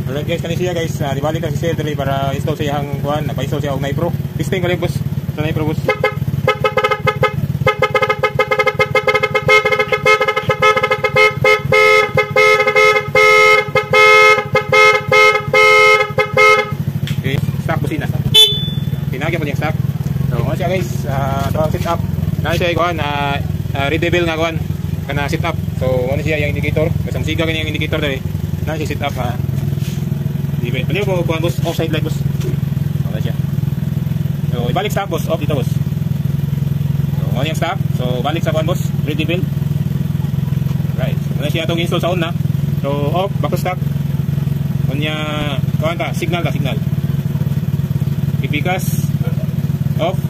Alright guys, kani siya guys, di balik kasi siya dali para install siya ang kuan, napa-install siya og Nipro. Testing ko lang boss, sa Nipro boss. Okay, stock busina. Pinagyan po niya stock. So, ano siya guys, ito ang setup. Na siya kuan, readable nga kuan, kana setup. So, ano siya yung indicator, kasi musiga kanya yung indicator dali. Na siya setup ha. Pwede ko kuhan boss, offside light boss. Okay siya. So ibalik stock boss, off dito boss. So on yung stock, so balik sa kuhan boss, ready build. Right, so muna siya itong install sa on na. So off, back to stock. On niya, kuhan ka, signal ka, signal. Pipikas, off,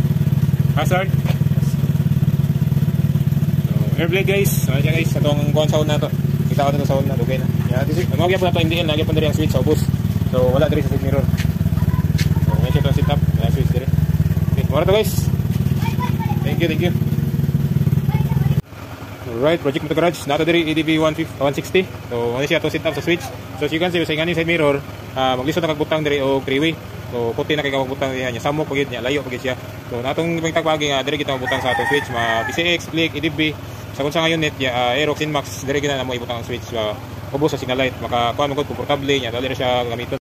hazard. So airblade guys, so siya guys, itong kuhan sa on na to. Kita ko ito sa on na, okay na. Magagyan po na ito MDL, lagyan po na rin ang switch sa bus. So wala diri sa side mirror. So may ito setup, wala switch diri. Okay, mara to guys. Thank you. Alright, project mo to garage. Nato diri EDB 160. So ano siya to setup sa switch. So as you can see, sa ingani side mirror, maglisod na kagbutang diri o three-way. So puti na kay kagbutang niya, samok pagid niya, layo pagid siya. So natong pagtagpagi nga diri kita magbutang sa atong switch, PCX, click, EDB. Sa kun sa ngayon net Aerox Inmax diri gina na mo ibutang ang switch. Ubos sa signal light, makakuha mo komportable niya, dali ra siya gamiton.